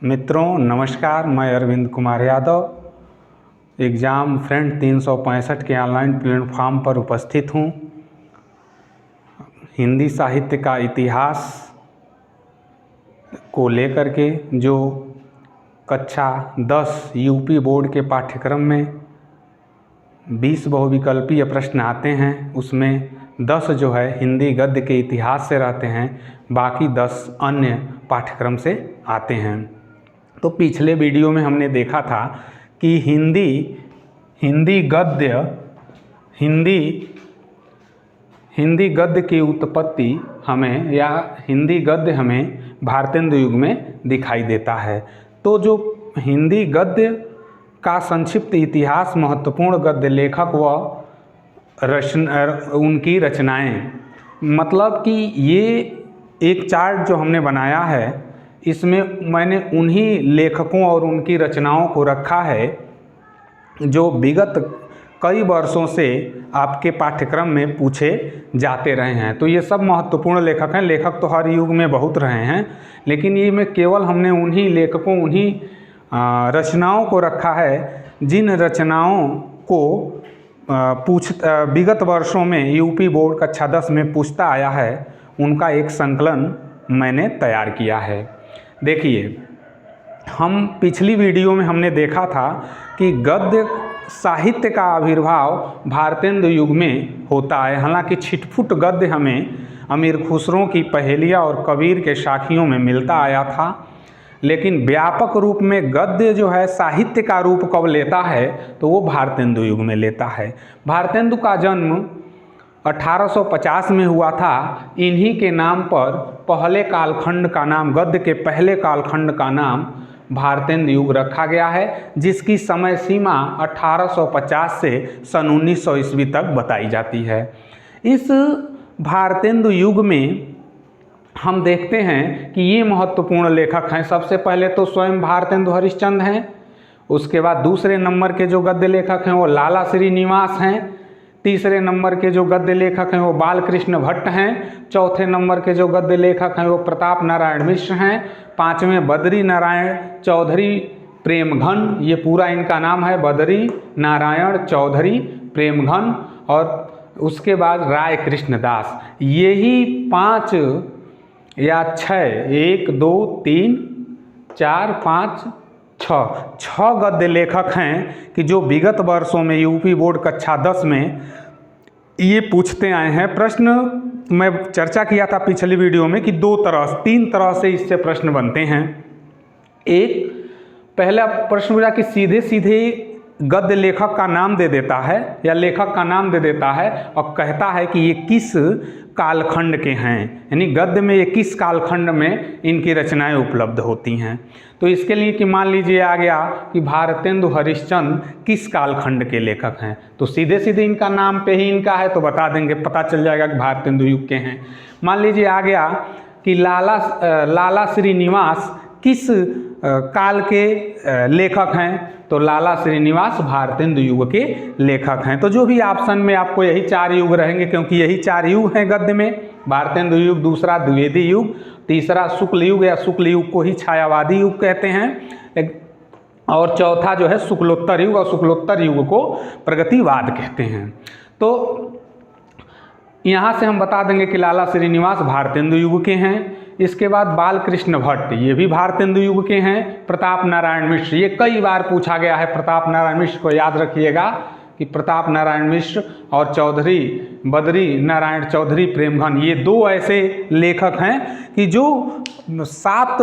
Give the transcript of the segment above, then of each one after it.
मित्रों नमस्कार, मैं अरविंद कुमार यादव एग्ज़ाम फ्रेंड 365 के ऑनलाइन प्लेटफॉर्म पर उपस्थित हूँ। हिंदी साहित्य का इतिहास को लेकर के जो कक्षा 10 यूपी बोर्ड के पाठ्यक्रम में 20 बहुविकल्पीय प्रश्न आते हैं, उसमें 10 जो है हिंदी गद्य के इतिहास से रहते हैं, बाकी 10 अन्य पाठ्यक्रम से आते हैं। तो पिछले वीडियो में हमने देखा था कि हिंदी गद्य की उत्पत्ति हमें या हिंदी गद्य हमें भारतेंदु युग में दिखाई देता है। तो जो हिंदी गद्य का संक्षिप्त इतिहास, महत्वपूर्ण गद्य लेखक व उनकी रचनाएं, मतलब कि ये एक चार्ट जो हमने बनाया है, इसमें मैंने उन्हीं लेखकों और उनकी रचनाओं को रखा है जो विगत कई वर्षों से आपके पाठ्यक्रम में पूछे जाते रहे हैं। तो ये सब महत्वपूर्ण लेखक हैं। लेखक तो हर युग में बहुत रहे हैं, लेकिन ये में केवल हमने उन्हीं लेखकों, उन्हीं रचनाओं को रखा है जिन रचनाओं को विगत वर्षों में यूपी बोर्ड कक्षा 10 में पूछता आया है, उनका एक संकलन मैंने तैयार किया है। देखिए, हम पिछली वीडियो में हमने देखा था कि गद्य साहित्य का आविर्भाव भारतेंदु युग में होता है। हालांकि छिटपुट गद्य हमें अमीर खुसरो की पहेलियाँ और कबीर के साखियों में मिलता आया था, लेकिन व्यापक रूप में गद्य जो है साहित्य का रूप कब लेता है तो वो भारतेंदु युग में लेता है। भारतेंदु का जन्म 1850 में हुआ था। इन्हीं के नाम पर पहले कालखंड का नाम, गद्य के पहले कालखंड का नाम भारतेंदु युग रखा गया है, जिसकी समय सीमा 1850 से सन 1900 ईस्वी तक बताई जाती है। इस भारतेंदु युग में हम देखते हैं कि ये महत्वपूर्ण लेखक हैं। सबसे पहले तो स्वयं भारतेंदु हरिश्चंद्र हैं, उसके बाद दूसरे नंबर के जो गद्य लेखक हैं वो लाला श्रीनिवास हैं, तीसरे नंबर के जो गद्य लेखक हैं वो बालकृष्ण भट्ट हैं, चौथे नंबर के जो गद्य लेखक हैं वो प्रताप नारायण मिश्र हैं, पांचवें बद्री नारायण चौधरी प्रेमघन, ये पूरा इनका नाम है, बद्री नारायण चौधरी प्रेमघन, और उसके बाद राय कृष्णदास। यही 5 या 6, 1 2 3 4 5 6 गद्य लेखक हैं कि जो विगत वर्षों में यूपी बोर्ड कक्षा 10 में ये पूछते आए हैं। प्रश्न मैं चर्चा किया था पिछली वीडियो में कि 3 तरह से इससे प्रश्न बनते हैं। एक पहला प्रश्न पूछा कि सीधे सीधे गद्य लेखक का नाम दे देता है या लेखक का नाम दे देता है और कहता है कि ये किस कालखंड के हैं, यानी गद्य में ये किस कालखंड में इनकी रचनाएं उपलब्ध होती हैं। तो इसके लिए कि मान लीजिए आ गया कि भारतेंदु हरिश्चंद्र किस कालखंड के लेखक हैं, तो सीधे सीधे इनका नाम पे ही इनका है तो बता देंगे, पता चल जाएगा कि भारतेंदु युग के हैं। मान लीजिए आ गया कि लाला श्रीनिवास किस काल के लेखक हैं, तो लाला श्रीनिवास भारतेंदु युग के लेखक हैं। तो जो भी ऑप्शन में आपको यही 4 युग रहेंगे, क्योंकि यही 4 युग हैं गद्य में। भारतेंदु युग, दूसरा द्विवेदी युग, तीसरा शुक्ल युग या शुक्ल युग को ही छायावादी युग कहते हैं, और चौथा जो है शुक्लोत्तर युग, और शुक्लोत्तर युग को प्रगतिवाद कहते हैं। तो यहाँ से हम बता देंगे कि लाला श्रीनिवास भारतेंदु युग के हैं। इसके बाद बालकृष्ण भट्ट, ये भी भारतेंदु युग के हैं। प्रताप नारायण मिश्र, ये कई बार पूछा गया है, प्रताप नारायण मिश्र को याद रखिएगा कि प्रताप नारायण मिश्र और चौधरी बद्री नारायण चौधरी प्रेमघन, ये 2 ऐसे लेखक हैं कि जो 7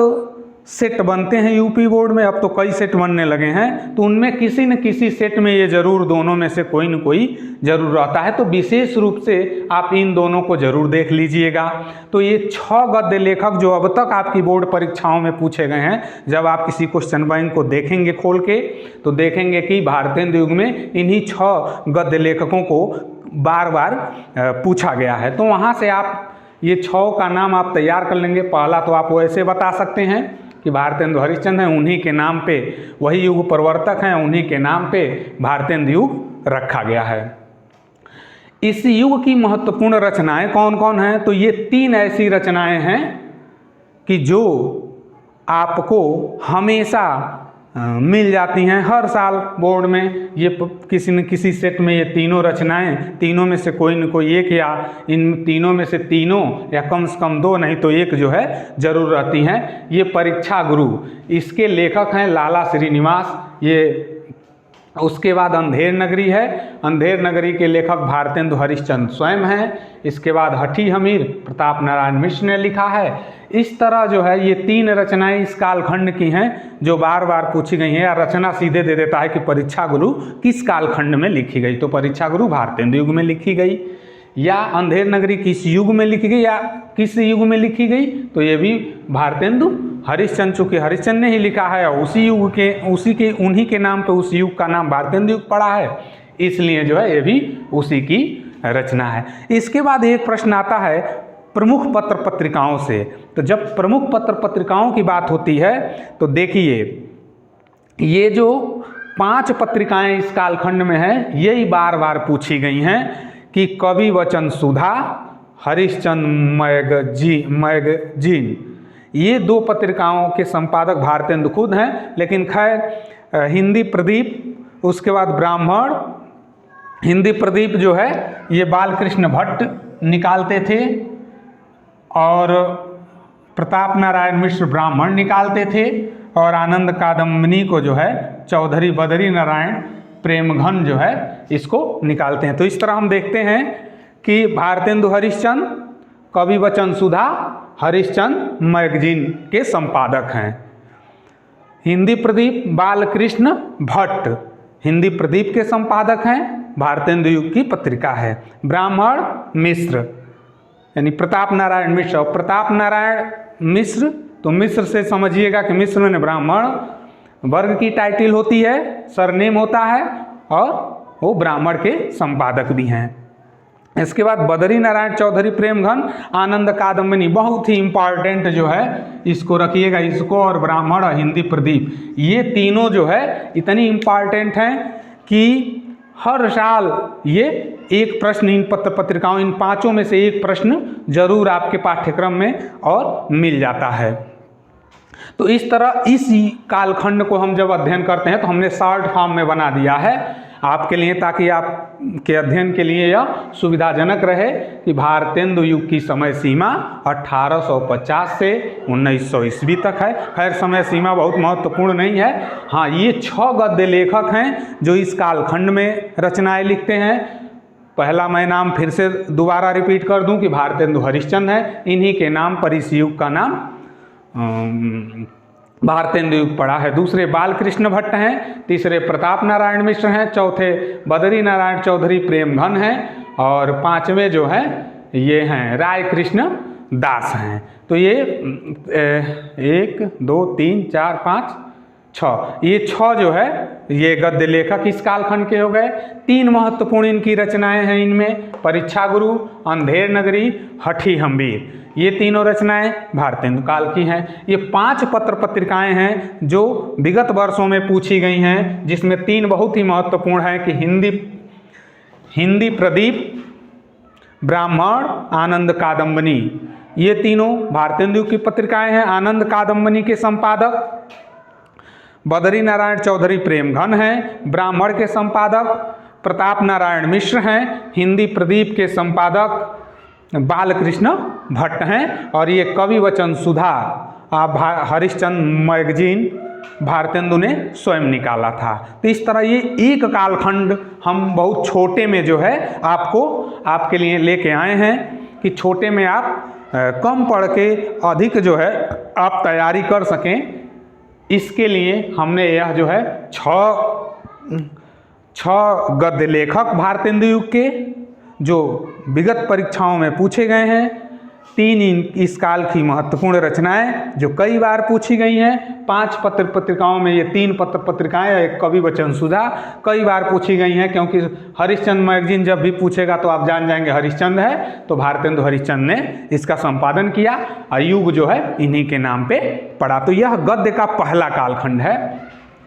सेट बनते हैं यूपी बोर्ड में। अब तो कई सेट बनने लगे हैं, तो उनमें किसी न किसी सेट में ये जरूर, दोनों में से कोई न कोई जरूर रहता है। तो विशेष रूप से आप इन दोनों को जरूर देख लीजिएगा। तो ये 6 गद्य लेखक जो अब तक आपकी बोर्ड परीक्षाओं में पूछे गए हैं, जब आप किसी क्वेश्चन बैंक को देखेंगे खोल के, तो देखेंगे कि भारतेंदु युग में इन्हीं 6 गद्य लेखकों को बार बार पूछा गया है। तो वहाँ से आप ये 6 का नाम आप तैयार कर लेंगे। पहला तो आप वैसे बता सकते हैं कि भारतेंदु हरिश्चंद्र हैं, उन्हीं के नाम पे, वही युग प्रवर्तक हैं, उन्हीं के नाम पे भारतेंदु युग रखा गया है। इस युग की महत्वपूर्ण रचनाएं कौन कौन हैं, तो ये 3 ऐसी रचनाएं हैं कि जो आपको हमेशा मिल जाती हैं हर साल बोर्ड में। ये किसी न किसी सेट में ये तीनों रचनाएं, तीनों में से कोई न कोई एक या इन तीनों में से तीनों या कम से कम दो नहीं तो एक जो है जरूर रहती हैं। ये परीक्षा गुरु, इसके लेखक हैं लाला श्रीनिवास। ये उसके बाद अंधेर नगरी है, अंधेर नगरी के लेखक भारतेंदु हरिश्चंद्र स्वयं हैं। इसके बाद हठी हमीर प्रताप नारायण मिश्र ने लिखा है। इस तरह जो है ये तीन रचनाएं इस कालखंड की हैं जो बार बार पूछी गई हैं, या रचना सीधे दे देता है कि परीक्षा गुरु किस कालखंड में लिखी गई, तो परीक्षा गुरु भारतेंदु युग में लिखी गई, या अंधेर नगरी किस युग में लिखी गई या किस युग में लिखी गई, तो ये भी भारतेंदु हरिश्चंद्र, चूँकि हरिश्चंद्र ने ही लिखा है और उसी के उन्हीं के नाम पे उस युग का नाम भारतेंदु युग पड़ा है, इसलिए जो है ये भी उसी की रचना है। इसके बाद एक प्रश्न आता है प्रमुख पत्र पत्रिकाओं से। तो जब प्रमुख पत्र पत्रिकाओं की बात होती है तो देखिए ये जो 5 पत्रिकाएं इस कालखंड में हैं यही बार बार पूछी गई हैं कि कवि वचन सुधा, हरिश्चंद्र मैगजीन, ये 2 पत्रिकाओं के संपादक भारतेंदु खुद हैं। लेकिन खैर हिंदी प्रदीप, उसके बाद ब्राह्मण, हिंदी प्रदीप जो है ये बालकृष्ण भट्ट निकालते थे और प्रताप नारायण मिश्र ब्राह्मण निकालते थे, और आनंद कादम्बिनी को जो है चौधरी बद्री नारायण प्रेमघन जो है इसको निकालते हैं। तो इस तरह हम देखते हैं कि भारतेंदु हरिश्चंद्र कवि वचन सुधा, हरिश्चंद्र मैगजीन के संपादक हैं। हिंदी प्रदीप बालकृष्ण भट्ट हिंदी प्रदीप के संपादक हैं, भारतेंदु युग की पत्रिका है। ब्राह्मण मिश्र यानी प्रताप नारायण मिश्र, और प्रताप नारायण मिश्र तो मिश्र से समझिएगा कि मिश्र ने ब्राह्मण वर्ग की टाइटिल होती है, सरनेम होता है, और वो ब्राह्मण के संपादक भी हैं। इसके बाद बद्री नारायण चौधरी प्रेमघन, आनंद कादम्बिनी, बहुत ही इम्पॉर्टेंट जो है इसको रखिएगा, इसको और ब्राह्मण और हिंदी प्रदीप, ये तीनों जो है इतनी इम्पॉर्टेंट हैं कि हर साल ये एक प्रश्न इन पत्र पत्रिकाओं, इन 5 में से एक प्रश्न जरूर आपके पाठ्यक्रम में और मिल जाता है। तो इस तरह इस कालखंड को हम जब अध्ययन करते हैं तो हमने शॉर्ट फॉर्म में बना दिया है आपके लिए, ताकि आपके अध्ययन के लिए यह सुविधाजनक रहे कि भारतेंदु युग की समय सीमा 1850 से 1900 ईस्वी तक है। खैर समय सीमा बहुत महत्वपूर्ण नहीं है। हाँ, ये 6 गद्य लेखक हैं जो इस कालखंड में रचनाएं लिखते हैं। पहला मैं नाम फिर से दोबारा रिपीट कर दूं कि भारतेंदु हरिश्चंद्र है, इन्हीं के नाम पर इस युग का नाम भारतेंदु युग पड़ा है। दूसरे बालकृष्ण भट्ट हैं, तीसरे प्रताप नारायण मिश्र हैं, चौथे बद्री नारायण चौधरी प्रेमघन हैं, और 5वें जो हैं ये हैं राय कृष्ण दास हैं। तो ये 1 2 3 4 5 6, ये 6 जो है ये गद्य लेखक इस कालखंड के हो गए। 3 महत्वपूर्ण इनकी रचनाएं हैं, इनमें परीक्षा गुरु, अंधेर नगरी, हठी हम्बीर, ये तीनों रचनाएं भारतेंदु काल की हैं। ये 5 पत्र पत्रिकाएं हैं जो विगत वर्षों में पूछी गई हैं, जिसमें 3 बहुत ही महत्वपूर्ण हैं कि हिंदी प्रदीप, ब्राह्मण, आनंद कादम्बिनी, ये तीनों भारतेंदु की पत्रिकाएं हैं। आनंद कादम्बिनी के संपादक बद्री नारायण चौधरी प्रेमघन हैं, ब्राह्मण के संपादक प्रताप नारायण मिश्र हैं, हिंदी प्रदीप के संपादक बालकृष्ण भट्ट हैं, और ये कवि वचन सुधा हरिश्चंद्र मैगजीन भारतेंदु ने स्वयं निकाला था। तो इस तरह ये एक कालखंड हम बहुत छोटे में जो है आपके लिए लेके आए हैं कि छोटे में आप कम पढ़ के अधिक जो है आप तैयारी कर सकें। इसके लिए हमने यह जो है 6 गद्य लेखक भारतेंदु युग के जो विगत परीक्षाओं में पूछे गए हैं, 3 इस काल की महत्वपूर्ण रचनाएं जो कई बार पूछी गई हैं। 5 पत्र पत्रिकाओं में ये 3 पत्र पत्रिकाएं, एक कवि वचन सुधा कई बार पूछी गई हैं, क्योंकि हरिश्चंद्र मैगजीन जब भी पूछेगा तो आप जान जाएंगे हरिश्चंद्र है, तो भारतेंदु हरिश्चंद्र ने इसका संपादन किया और युग जो है इन्हीं के नाम पे पड़ा। तो यह गद्य का पहला कालखंड है।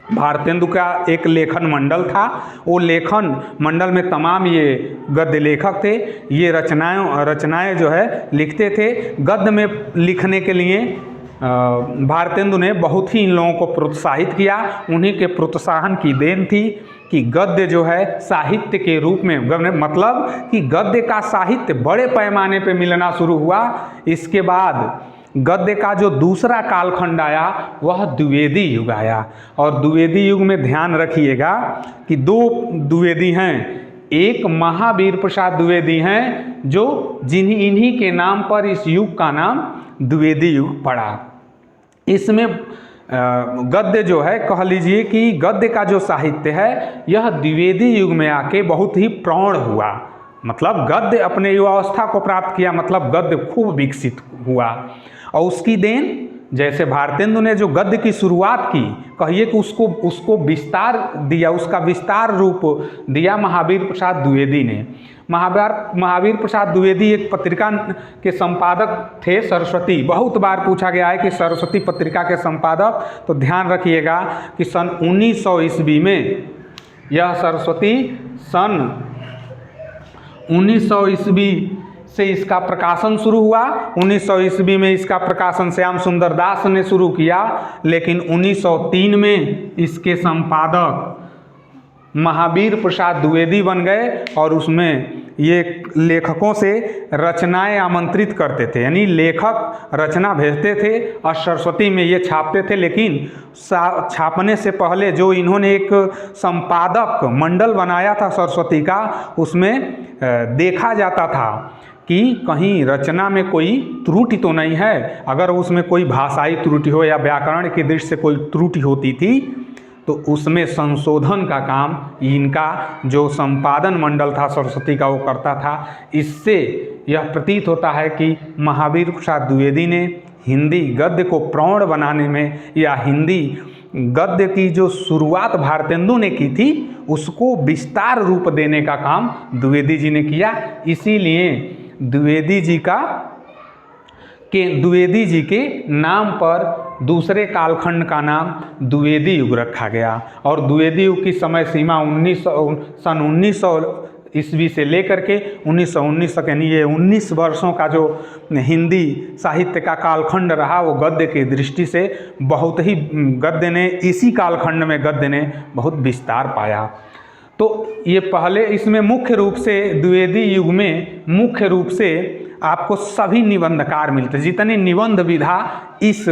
भारतेंदु का एक लेखन मंडल था, वो लेखन मंडल में तमाम ये गद्य लेखक थे, ये रचनाएं जो है लिखते थे। गद्य में लिखने के लिए भारतेंदु ने बहुत ही इन लोगों को प्रोत्साहित किया। उन्हीं के प्रोत्साहन की देन थी कि गद्य जो है साहित्य के रूप में, मतलब कि गद्य का साहित्य बड़े पैमाने पे मिलना शुरू हुआ। इसके बाद गद्य का जो दूसरा कालखंड आया वह द्विवेदी युग आया। और द्विवेदी युग में ध्यान रखिएगा कि दो द्विवेदी हैं, एक महावीर प्रसाद द्विवेदी हैं जो इन्हीं के नाम पर इस युग का नाम द्विवेदी युग पड़ा। इसमें गद्य जो है, कह लीजिए कि गद्य का जो साहित्य है यह द्विवेदी युग में आके बहुत ही प्रौढ़ हुआ, मतलब गद्य अपने युवावस्था को प्राप्त किया, मतलब गद्य खूब विकसित हुआ। और उसकी देन, जैसे भारतेंदु ने जो गद्य की शुरुआत की, कहिए कि उसको विस्तार दिया, उसका विस्तार रूप दिया महावीर प्रसाद द्विवेदी ने। महावीर प्रसाद द्विवेदी एक पत्रिका के संपादक थे, सरस्वती। बहुत बार पूछा गया है कि सरस्वती पत्रिका के संपादक, तो ध्यान रखिएगा कि सन 1900 ईस्वी में यह सरस्वती सन 1900 ईस्वी से इसका प्रकाशन शुरू हुआ। 1900 ईस्वी में इसका प्रकाशन श्याम सुंदर दास ने शुरू किया, लेकिन 1903 में इसके संपादक महावीर प्रसाद द्विवेदी बन गए। और उसमें ये लेखकों से रचनाएं आमंत्रित करते थे, यानी लेखक रचना भेजते थे और सरस्वती में ये छापते थे। लेकिन छापने से पहले जो इन्होंने एक संपादक मंडल बनाया था सरस्वती का, उसमें देखा जाता था कि कहीं रचना में कोई त्रुटि तो नहीं है। अगर उसमें कोई भाषाई त्रुटि हो या व्याकरण की दृष्टि से कोई त्रुटि होती थी तो उसमें संशोधन का काम इनका जो संपादन मंडल था सरस्वती का वो करता था। इससे यह प्रतीत होता है कि महावीर प्रसाद द्विवेदी ने हिंदी गद्य को प्रौढ़ बनाने में, या हिंदी गद्य की जो शुरुआत भारतेंदु ने की थी उसको विस्तार रूप देने का काम द्विवेदी जी ने किया। इसीलिए द्विवेदी जी के नाम पर दूसरे कालखंड का नाम द्विवेदी युग रखा गया। और द्विवेदी युग की समय सीमा सन 1900 ईस्वी से लेकर के 1919 तक, यानी ये 19 वर्षों का जो हिंदी साहित्य का कालखंड रहा वो गद्य की दृष्टि से बहुत ही, गद्य ने इसी कालखंड में गद्य ने बहुत विस्तार पाया। तो ये पहले इसमें मुख्य रूप से द्विवेदी युग में मुख्य रूप से आपको सभी निबंधकार मिलते, जितनी निबंध विधा इस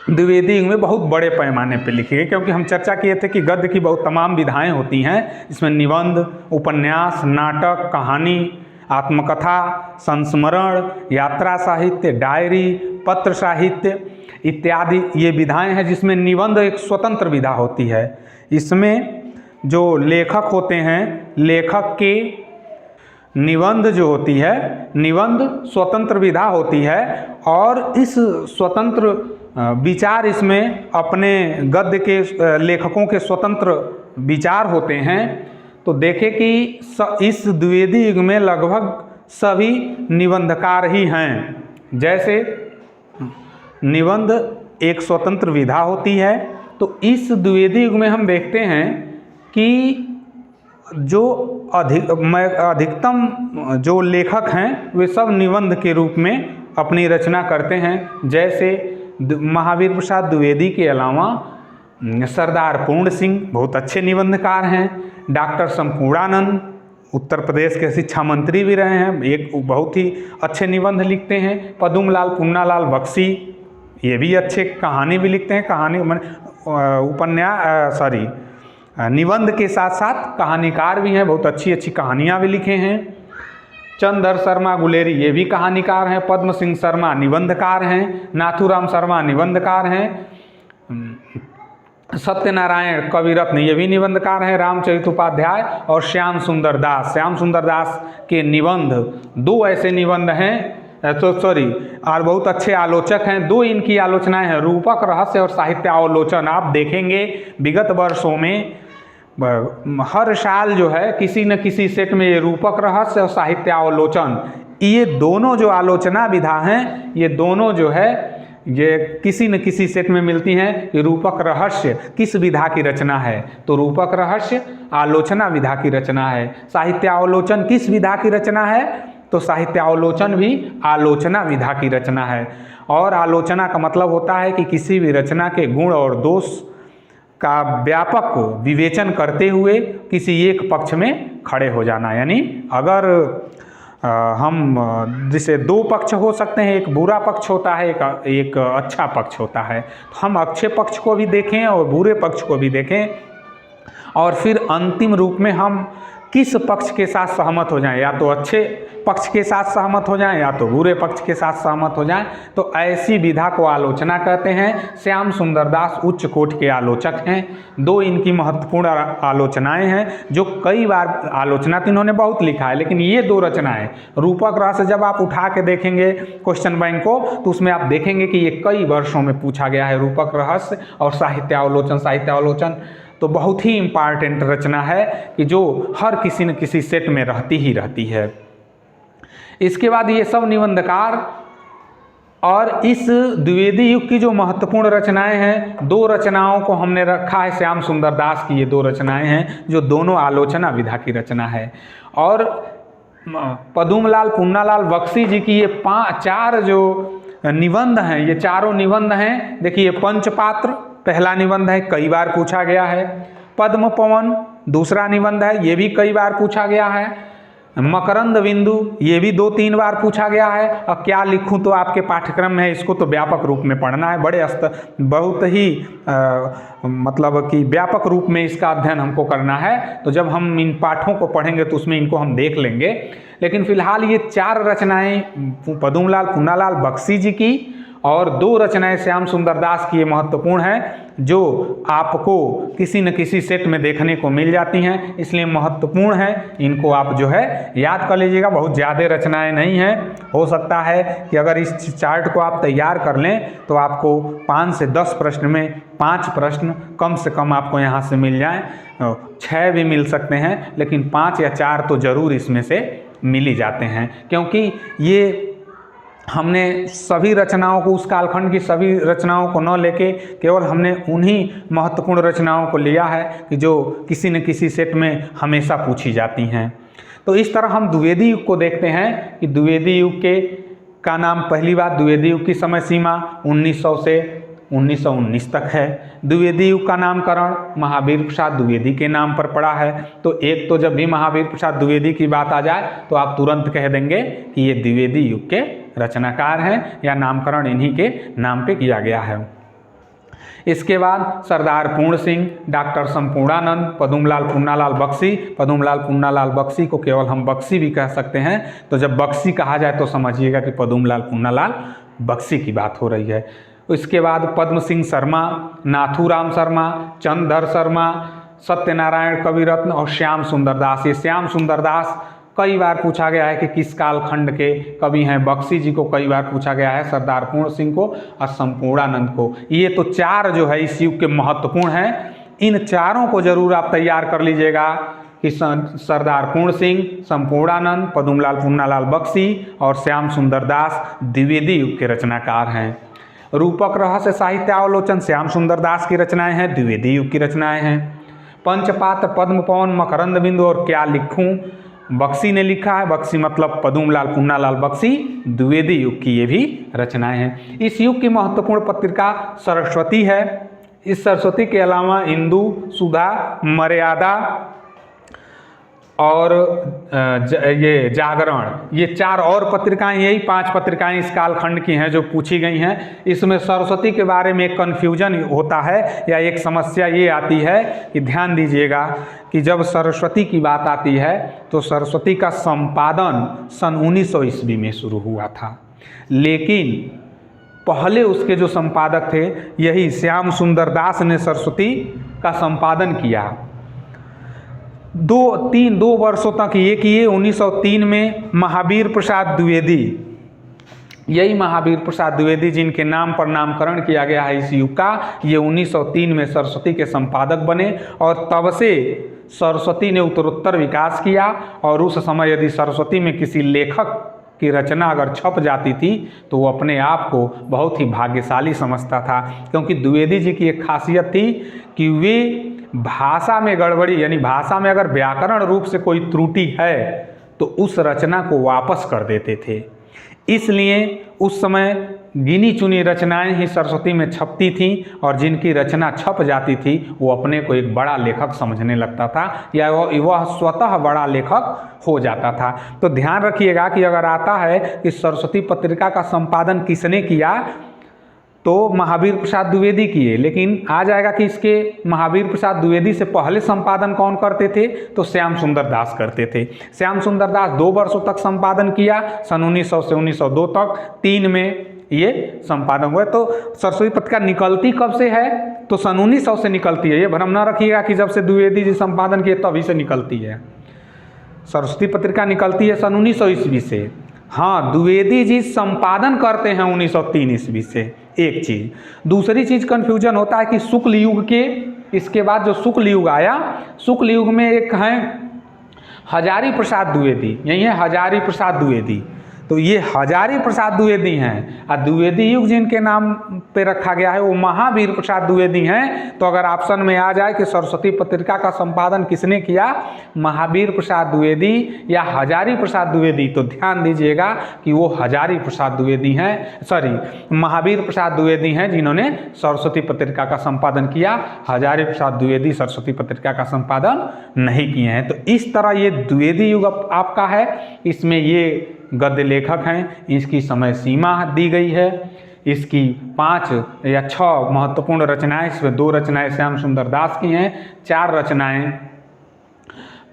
द्विवेदी युग में बहुत बड़े पैमाने पर लिखी गई। क्योंकि हम चर्चा किए थे कि गद्य की बहुत तमाम विधाएं होती हैं। इसमें निबंध, उपन्यास, नाटक, कहानी, आत्मकथा, संस्मरण, यात्रा साहित्य, डायरी, पत्र साहित्य इत्यादि ये विधाएं हैं, जिसमें निबंध एक स्वतंत्र विधा होती है। इसमें जो लेखक होते हैं, लेखक के निबंध जो होती है, निबंध स्वतंत्र विधा होती है। और इस स्वतंत्र विचार, इसमें अपने गद्य के लेखकों के स्वतंत्र विचार होते हैं। तो देखें कि इस द्विवेदी युग में लगभग सभी निबंधकार ही हैं। जैसे निबंध एक स्वतंत्र विधा होती है, तो इस द्विवेदी युग में हम देखते हैं कि जो अधिकतम जो लेखक हैं वे सब निबंध के रूप में अपनी रचना करते हैं। जैसे महावीर प्रसाद द्विवेदी के अलावा सरदार पूर्ण सिंह बहुत अच्छे निबंधकार हैं। डॉक्टर संपूर्णानंद उत्तर प्रदेश के शिक्षा मंत्री भी रहे हैं, एक बहुत ही अच्छे निबंध लिखते हैं। पद्मलाल पुन्नालाल बख्शी ये भी अच्छे कहानी भी लिखते हैं, कहानी निबंध के साथ साथ कहानीकार भी हैं, बहुत अच्छी अच्छी कहानियाँ भी लिखे हैं। चंद्र शर्मा गुलेरी ये भी कहानीकार हैं। पद्म सिंह शर्मा निबंधकार हैं। नाथूराम शर्मा निबंधकार हैं। सत्यनारायण कविरत्न ये भी निबंधकार हैं। रामचरित उपाध्याय और श्याम सुंदर दास के निबंध, दो ऐसे निबंध हैं और बहुत अच्छे आलोचक हैं। दो इनकी आलोचनाएं हैं, रूपक रहस्य और साहित्य अवलोचन। आप देखेंगे विगत वर्षों में हर साल जो है किसी न किसी सेट में ये रूपक रहस्य और साहित्य अवलोचन, ये दोनों जो आलोचना विधा हैं, ये दोनों जो है ये किसी न किसी सेट में मिलती हैं। कि रूपक रहस्य किस विधा की रचना है, तो रूपक रहस्य आलोचना विधा की रचना है। साहित्य अवलोचन किस विधा की रचना है, तो साहित्यावलोचन भी आलोचना विधा की रचना है। और आलोचना का मतलब होता है कि किसी भी रचना के गुण और दोष का व्यापक विवेचन करते हुए किसी एक पक्ष में खड़े हो जाना। यानी अगर हम जैसे दो पक्ष हो सकते हैं, एक बुरा पक्ष होता है, एक अच्छा पक्ष होता है, तो हम अच्छे पक्ष को भी देखें और बुरे पक्ष को भी देखें और फिर अंतिम रूप में हम किस पक्ष के साथ सहमत हो जाएं, या तो अच्छे पक्ष के साथ सहमत हो जाएं या तो बुरे पक्ष के साथ सहमत हो जाएं। तो ऐसी विधा को आलोचना कहते हैं। श्याम सुंदर दास उच्च कोटि के आलोचक हैं। दो इनकी महत्वपूर्ण आलोचनाएं हैं जो कई बार, आलोचना तो इन्होंने बहुत लिखा है, लेकिन ये दो रचनाएं रूपक रहस्य जब आप उठा के देखेंगे क्वेश्चन बैंक को, तो उसमें आप देखेंगे कि ये कई वर्षों में पूछा गया है। रूपक रहस्य और साहित्यावलोचन तो बहुत ही इम्पॉर्टेंट रचना है कि जो हर किसी न किसी सेट में रहती ही रहती है। इसके बाद ये सब निबंधकार और इस द्विवेदी युग की जो महत्वपूर्ण रचनाएं हैं, दो रचनाओं को हमने रखा है। श्याम सुंदर दास की ये दो रचनाएं हैं जो दोनों आलोचना विधा की रचना है। और पदुमलाल पुन्नालाल बख्शी जी की ये चार जो निबंध हैं, ये चारों निबंध हैं। देखिए, पंचपात्र पहला निबंध है, कई बार पूछा गया है। पद्म पवन दूसरा निबंध है, ये भी कई बार पूछा गया है। मकरंद बिंदु ये भी 2-3 बार पूछा गया है। अब क्या लिखूं तो आपके पाठ्यक्रम में है, इसको तो व्यापक रूप में पढ़ना है, बड़े बहुत ही मतलब कि व्यापक रूप में इसका अध्ययन हमको करना है। तो जब हम इन पाठों को पढ़ेंगे तो उसमें इनको हम देख लेंगे। लेकिन फिलहाल ये चार रचनाएं पदुमलाल पुन्नालाल बख्शी जी की और दो रचनाएं श्याम सुंदर दास की ये महत्वपूर्ण हैं, जो आपको किसी न किसी सेट में देखने को मिल जाती हैं, इसलिए महत्वपूर्ण है। इनको आप जो है याद कर लीजिएगा। बहुत ज़्यादा रचनाएं नहीं हैं। हो सकता है कि अगर इस चार्ट को आप तैयार कर लें तो आपको 5 से 10 प्रश्न में 5 प्रश्न कम से कम आपको यहाँ से मिल जाएं। 6 भी मिल सकते हैं, लेकिन 5 या 4 तो ज़रूर इसमें से मिल ही जाते हैं, क्योंकि ये हमने सभी रचनाओं को, उस कालखंड की सभी रचनाओं को न लेके केवल हमने उन्हीं महत्वपूर्ण रचनाओं को लिया है कि जो किसी न किसी सेट में हमेशा पूछी जाती हैं। तो इस तरह हम द्विवेदी युग को देखते हैं कि द्विवेदी युग का नाम, पहली बात, द्विवेदी युग की समय सीमा 1900 से 1919 तक है। द्विवेदी युग का नामकरण महावीर प्रसाद द्विवेदी के नाम पर पड़ा है। तो एक तो जब भी महावीर प्रसाद द्विवेदी की बात आ जाए तो आप तुरंत कह देंगे कि ये द्विवेदी युग के रचनाकार हैं या नामकरण इन्हीं के नाम पे किया गया है। इसके बाद सरदार पूर्ण सिंह, डॉक्टर संपूर्णानंद, पदुमलाल पुन्नालाल बख्शी। पदुमलाल पुन्नालाल बख्शी को केवल हम बख्शी भी कह सकते हैं। तो जब बख्शी कहा जाए तो समझिएगा कि पदुमलाल पुन्नालाल बख्शी की बात हो रही है। इसके बाद पद्म सिंह शर्मा, नाथूराम शर्मा, चंद्रधर शर्मा, सत्यनारायण कविरत्न और श्याम सुंदर दास। ये श्याम सुंदर दास कई बार पूछा गया है कि किस कालखंड के कवि हैं। बख्शी जी को कई बार पूछा गया है, सरदार पूर्ण सिंह को और संपूर्णानंद को। ये तो चार जो है इस युग के महत्वपूर्ण हैं। इन चारों को जरूर आप तैयार कर लीजिएगा कि सरदार पूर्ण सिंह, संपूर्णानंद, पदुमलाल पुन्नालाल बख्शी और श्याम सुंदर दास द्विवेदी युग के रचनाकार हैं। रूपक रहस्य साहित्यावलोचन श्याम सुंदर दास की रचनाएं हैं, द्विवेदी युग की रचनाएं हैं। पंचपात्र, पद्म पवन, मकरंद बिंदु और क्या लिखूं बख्शी ने लिखा है। बख्शी मतलब पदुमलाल पुन्नालाल बख्शी, द्विवेदी युग की ये भी रचनाएं हैं। इस युग की महत्वपूर्ण पत्रिका सरस्वती है। इस सरस्वती के अलावा इंदु, सुधा, मर्यादा और ये जागरण, ये 4 और पत्रिकाएं, यही 5 पत्रिकाएं इस कालखंड की हैं जो पूछी गई हैं। इसमें सरस्वती के बारे में एक कन्फ्यूजन होता है या एक समस्या ये आती है कि ध्यान दीजिएगा कि जब सरस्वती की बात आती है तो सरस्वती का संपादन सन 1900 ईस्वी में शुरू हुआ था, लेकिन पहले उसके जो संपादक थे यही श्याम सुंदर दास ने सरस्वती का संपादन किया। 2 वर्षों तक ये किए। 1903 में महावीर प्रसाद द्विवेदी, यही महावीर प्रसाद द्विवेदी जिनके नाम पर नामकरण किया गया है इस युग का, ये 1903 में सरस्वती के संपादक बने और तब से सरस्वती ने उत्तरोत्तर विकास किया। और उस समय यदि सरस्वती में किसी लेखक की रचना अगर छप जाती थी तो वो अपने आप को बहुत ही भाग्यशाली समझता था, क्योंकि द्विवेदी जी की एक खासियत थी कि वे भाषा में गड़बड़ी, यानी भाषा में अगर व्याकरण रूप से कोई त्रुटि है तो उस रचना को वापस कर देते थे। इसलिए उस समय गिनी चुनी रचनाएं ही सरस्वती में छपती थीं और जिनकी रचना छप जाती थी वो अपने को एक बड़ा लेखक समझने लगता था या वह स्वतः बड़ा लेखक हो जाता था। तो ध्यान रखिएगा कि अगर आता है कि सरस्वती पत्रिका का संपादन किसने किया तो महावीर प्रसाद द्विवेदी किए, लेकिन आ जाएगा कि इसके महावीर प्रसाद द्विवेदी से पहले संपादन कौन करते थे तो श्याम सुंदर दास करते थे। श्याम सुंदर दास 2 वर्षों तक संपादन किया, सन 1900 से 1902 तक, 3 में ये संपादन हुआ। तो सरस्वती पत्रिका निकलती कब से है तो सन 1900 से निकलती है। ये भ्रम न रखिएगा कि जब से द्विवेदी जी संपादन किए तभी से निकलती है। सरस्वती पत्रिका निकलती है सन 1900 ईस्वी से। हाँ, द्विवेदी जी संपादन करते हैं 1903 ईस्वी से, एक चीज़। दूसरी चीज़ कन्फ्यूजन होता है कि शुक्ल युग के इसके बाद जो शुक्ल युग आया, शुक्ल युग में एक हैं हजारी प्रसाद द्विवेदी, यही है हजारी प्रसाद द्विवेदी। तो ये हजारी प्रसाद द्विवेदी हैं और द्विवेदी युग जिनके नाम पे रखा गया है वो महावीर प्रसाद द्विवेदी हैं। तो अगर ऑप्शन में आ जाए कि सरस्वती पत्रिका का संपादन किसने किया, महावीर प्रसाद द्विवेदी या हजारी प्रसाद द्विवेदी, तो ध्यान दीजिएगा कि वो हजारी प्रसाद द्विवेदी हैं, महावीर प्रसाद द्विवेदी हैं जिन्होंने सरस्वती पत्रिका का संपादन किया। हजारी प्रसाद द्विवेदी सरस्वती पत्रिका का संपादन नहीं किए हैं। तो इस तरह ये द्विवेदी युग आपका है, इसमें ये गद्य लेखक हैं, इसकी समय सीमा दी गई है। इसकी 5 या 6 महत्वपूर्ण रचनाएं, इसमें 2 रचनाएं श्याम सुंदर दास की हैं, 4 रचनाएं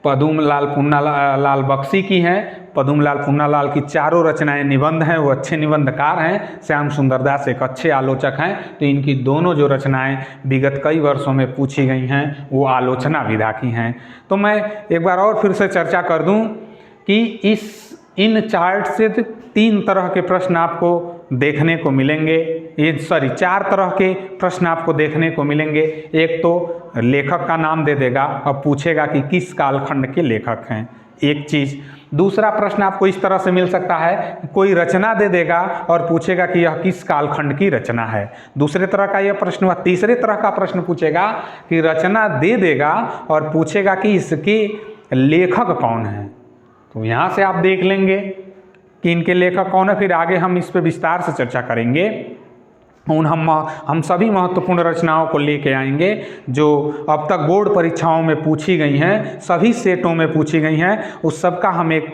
पदुमलाल पुन्नालाल बख्शी की हैं। पदुमलाल पुन्नालाल की चारों रचनाएं निबंध हैं, वो अच्छे निबंधकार हैं। श्याम सुंदर दास एक अच्छे आलोचक हैं। तो इनकी दोनों जो रचनाएं विगत कई वर्षों में पूछी गई हैं वो आलोचना विधा की हैं। तो मैं एक बार और फिर से चर्चा कर दूं कि इन चार्ट से 3 तरह के प्रश्न आपको देखने को मिलेंगे। 4 तरह के प्रश्न आपको देखने को मिलेंगे। एक तो लेखक का नाम दे देगा और पूछेगा कि किस कालखंड के लेखक हैं, एक चीज़। दूसरा प्रश्न आपको इस तरह से मिल सकता है, कोई रचना दे देगा और पूछेगा कि यह किस कालखंड की रचना है, दूसरे तरह का यह प्रश्न हुआ। तीसरे तरह का प्रश्न पूछेगा कि रचना दे देगा और पूछेगा कि इसके लेखक कौन हैं। तो यहाँ से आप देख लेंगे कि इनके लेखक कौन है, फिर आगे हम इस पर विस्तार से चर्चा करेंगे। हम सभी महत्वपूर्ण रचनाओं को लेके आएंगे जो अब तक बोर्ड परीक्षाओं में पूछी गई हैं, सभी सेटों में पूछी गई हैं। उस सब का हम एक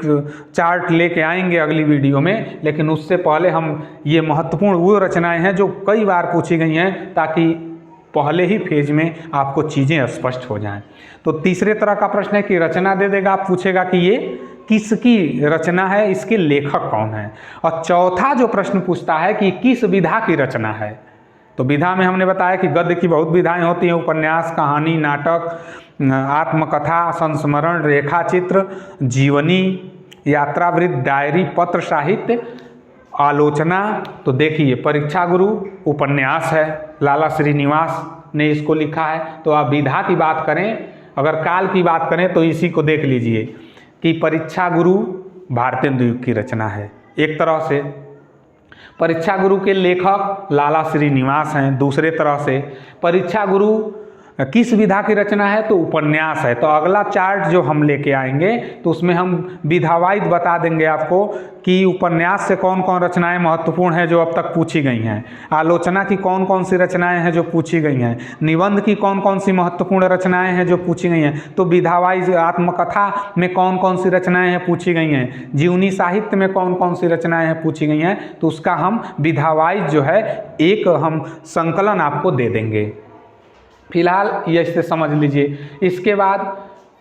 चार्ट लेके आएंगे अगली वीडियो में, लेकिन उससे पहले हम ये महत्वपूर्ण वो रचनाएं हैं जो कई बार पूछी गई हैं, ताकि पहले ही फेज में आपको चीज़ें स्पष्ट हो जाएं। तो तीसरे तरह का प्रश्न है कि रचना दे देगा, आप पूछेगा कि ये किसकी रचना है, इसके लेखक कौन है। और चौथा जो प्रश्न पूछता है कि किस विधा की रचना है। तो विधा में हमने बताया कि गद्य की बहुत विधाएं होती हैं, उपन्यास, कहानी, नाटक, आत्मकथा, संस्मरण, रेखाचित्र, जीवनी, यात्रावृत्त, डायरी, पत्र साहित्य, आलोचना। तो देखिए परीक्षा गुरु उपन्यास है, लाला श्रीनिवास ने इसको लिखा है। तो आप विधा की बात करें, अगर काल की बात करें तो इसी को देख लीजिए कि परीक्षा गुरु भारतेंदु युग की रचना है। एक तरह से परीक्षा गुरु के लेखक लाला श्रीनिवास हैं, दूसरे तरह से परीक्षा गुरु किस विधा की रचना है तो उपन्यास है। तो अगला चार्ट जो हम लेके आएंगे तो उसमें हम विधावाइज बता देंगे आपको कि उपन्यास से कौन कौन रचनाएं महत्वपूर्ण हैं जो अब तक पूछी गई हैं, आलोचना की कौन कौन सी रचनाएं हैं जो पूछी गई हैं, निबंध की कौन कौन सी महत्वपूर्ण रचनाएं हैं जो पूछी गई हैं, तो विधावाइज आत्मकथा में कौन कौन सी रचनाएं हैं पूछी गई हैं, जीवनी साहित्य में कौन कौन सी रचनाएं हैं पूछी गई हैं। तो उसका हम विधावाइज जो है एक हम संकलन आपको दे देंगे। फिलहाल ये इससे समझ लीजिए। इसके बाद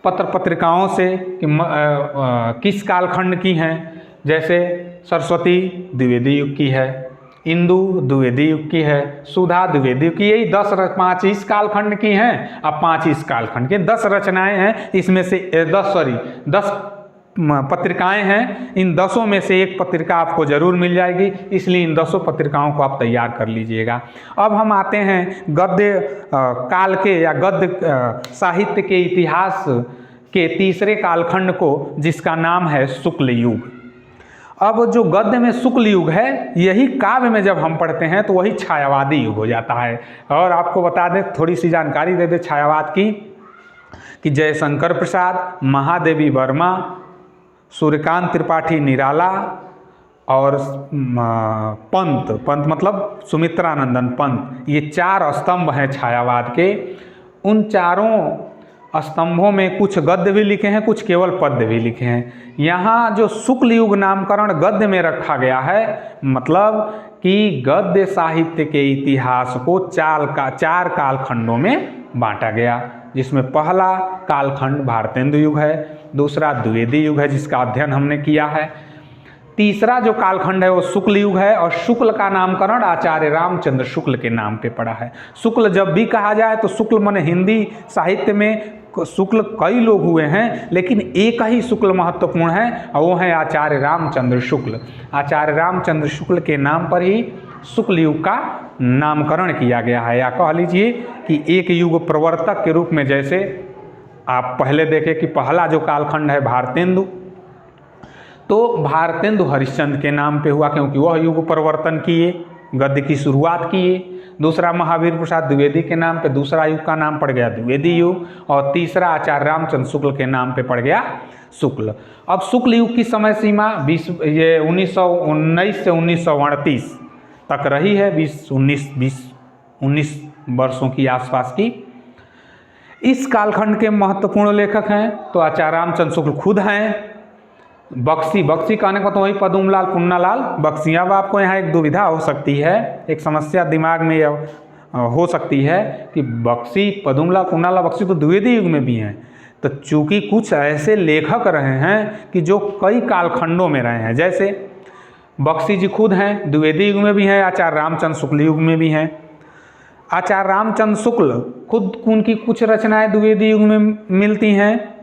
पत्र पत्रिकाओं से कि किस कालखंड की हैं, जैसे सरस्वती द्विवेदी युग की है, इंदु द्विवेदी युग की है, सुधा द्विवेदी युग की, यही 5 इस कालखंड की हैं। अब 5 इस कालखंड के 10 रचनाएं हैं, इसमें से 10 पत्रिकाएं हैं। इन 10 में से एक पत्रिका आपको जरूर मिल जाएगी, इसलिए इन 10 पत्रिकाओं को आप तैयार कर लीजिएगा। अब हम आते हैं गद्य काल के या गद्य साहित्य के इतिहास के तीसरे कालखंड को, जिसका नाम है शुक्ल युग। अब जो गद्य में शुक्ल युग है, यही काव्य में जब हम पढ़ते हैं तो वही छायावादी युग हो जाता है। और आपको बता दें, थोड़ी सी जानकारी दे दें छायावाद की, कि जयशंकर प्रसाद, महादेवी वर्मा, सूर्यकांत त्रिपाठी निराला और पंत मतलब सुमित्रानंदन पंत, ये 4 स्तंभ हैं छायावाद के। उन चारों स्तंभों में कुछ गद्य भी लिखे हैं, कुछ केवल पद्य भी लिखे हैं। यहाँ जो शुक्ल युग नामकरण गद्य में रखा गया है, मतलब कि गद्य साहित्य के इतिहास को 4 कालखंडों में बांटा गया, जिसमें पहला कालखंड भारतेंदु युग है, दूसरा द्विवेदी युग है जिसका अध्ययन हमने किया है, तीसरा जो कालखंड है वो शुक्ल युग है, और शुक्ल का नामकरण आचार्य रामचंद्र शुक्ल के नाम पे पड़ा है। शुक्ल जब भी कहा जाए तो शुक्ल माने हिंदी साहित्य में शुक्ल कई लोग हुए हैं, लेकिन एक ही शुक्ल महत्वपूर्ण है और वो है आचार्य रामचंद्र शुक्ल। आचार्य रामचंद्र शुक्ल के नाम पर ही शुक्ल युग का नामकरण किया गया है। या कह लीजिए कि एक युग प्रवर्तक के रूप में, जैसे आप पहले देखें कि पहला जो कालखंड है भारतेंदु, तो भारतेंदु हरिश्चंद्र के नाम पे हुआ क्योंकि वह युग परिवर्तन किए, गद्य की शुरुआत किए। दूसरा महावीर प्रसाद द्विवेदी के नाम पे दूसरा युग का नाम पड़ गया द्विवेदी युग, और तीसरा आचार्य रामचंद्र शुक्ल के नाम पे पड़ गया शुक्ल। अब शुक्ल युग की समय सीमा 1919 से 1938 तक रही है, 19 वर्षों की आसपास की। इस कालखंड के महत्वपूर्ण लेखक हैं तो आचार्य रामचंद्र शुक्ल खुद हैं। बख्शी कहने को तो वही पदुमलाल पुन्नालाल बख्शी। अब आपको यहाँ एक दुविधा हो सकती है, एक समस्या दिमाग में हो सकती है कि बख्शी, पदुमलाल पुन्नालाल बख्शी तो द्विवेदी युग में भी हैं। तो चूंकि कुछ ऐसे लेखक रहे हैं कि जो कई कालखंडों में रहे हैं, जैसे बख्शी जी खुद हैं, द्विवेदी युग में भी हैं, आचार्य रामचंद्र शुक्ल युग में भी हैं। आचार्य रामचंद्र शुक्ल खुद उनकी कुछ रचनाएं द्विवेदी युग में मिलती हैं,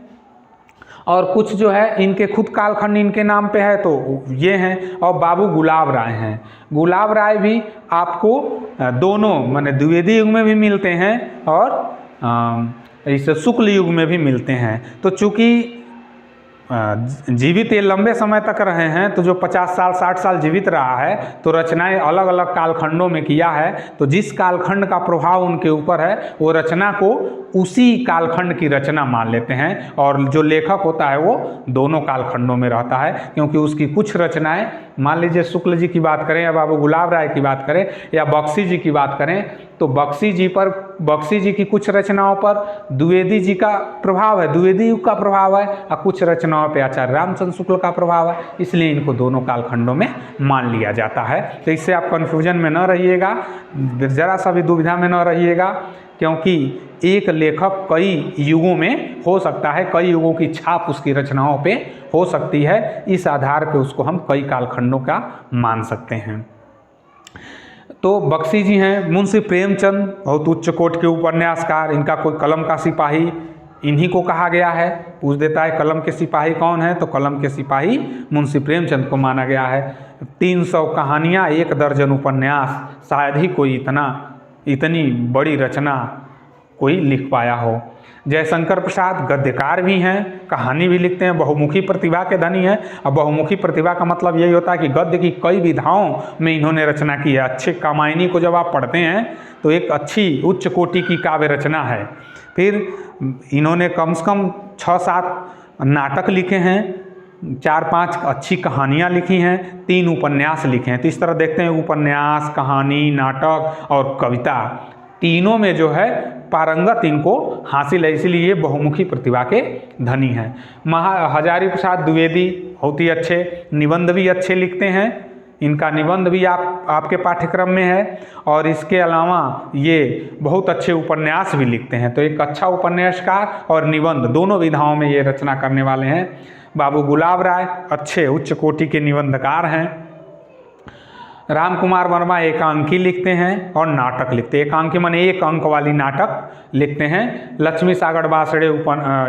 और कुछ जो है इनके खुद कालखंड इनके नाम पे है तो ये हैं। और बाबू गुलाब राय हैं। गुलाब राय भी आपको दोनों माने द्विवेदी युग में भी मिलते हैं और इस शुक्ल युग में भी मिलते हैं। तो चूँकि जीवित ये लंबे समय तक रहे हैं, तो जो 50 साल 60 साल जीवित रहा है, तो रचनाएं अलग अलग कालखंडों में किया है। तो जिस कालखंड का प्रभाव उनके ऊपर है, वो रचना को उसी कालखंड की रचना मान लेते हैं, और जो लेखक होता है वो दोनों कालखंडों में रहता है, क्योंकि उसकी कुछ रचनाएं, मान लीजिए शुक्ल जी की बात करें या बाबू गुलाब राय की बात करें या बख्शी जी की बात करें, तो बख्शी जी की कुछ रचनाओं पर द्विवेदी जी का प्रभाव है, द्विवेदी युग का प्रभाव है, और कुछ रचनाओं पे आचार्य रामचंद्र शुक्ल का प्रभाव है, इसलिए इनको दोनों कालखंडों में मान लिया जाता है। तो इससे आप कन्फ्यूजन में न रहिएगा, ज़रा सा भी दुविधा में न रहिएगा, क्योंकि एक लेखक कई युगों में हो सकता है, कई युगों की छाप उसकी रचनाओं पे हो सकती है। इस आधार पे उसको हम कई कालखंडों का मान सकते हैं। तो बख्शी जी हैं। मुंशी प्रेमचंद बहुत उच्च कोटि के उपन्यासकार, इनका कोई कलम का सिपाही इन्हीं को कहा गया है। पूछ देता है कलम के सिपाही कौन है, तो कलम के सिपाही मुंशी प्रेमचंद को माना गया है। 300 कहानियाँ, 1 दर्जन उपन्यास, शायद ही कोई इतनी बड़ी रचना कोई लिख पाया हो। जयशंकर प्रसाद गद्यकार भी हैं, कहानी भी लिखते हैं, बहुमुखी प्रतिभा के धनी हैं। अब बहुमुखी प्रतिभा का मतलब यही होता है कि गद्य की कई विधाओं में इन्होंने रचना की है। अच्छे कामायनी को जब आप पढ़ते हैं तो एक अच्छी उच्च कोटि की काव्य रचना है। फिर इन्होंने कम से कम 6-7 नाटक लिखे हैं, 4-5 अच्छी कहानियाँ लिखी हैं, 3 उपन्यास लिखे हैं। तो इस तरह देखते हैं उपन्यास, कहानी, नाटक और कविता, तीनों में जो है पारंगत इनको हासिल है, इसीलिए बहुमुखी प्रतिभा के धनी हैं। हजारी प्रसाद द्विवेदी बहुत ही अच्छे निबंध भी अच्छे लिखते हैं, इनका निबंध भी आपके पाठ्यक्रम में है, और इसके अलावा ये बहुत अच्छे उपन्यास भी लिखते हैं। तो एक अच्छा उपन्यासकार और निबंध दोनों विधाओं में ये रचना करने वाले हैं। बाबू गुलाब राय अच्छे उच्च कोटि के निबंधकार हैं। राम कुमार वर्मा एकांकी लिखते हैं और नाटक लिखते हैं। एकांकी माने 1 अंक वाली नाटक लिखते हैं। लक्ष्मी सागर बासड़े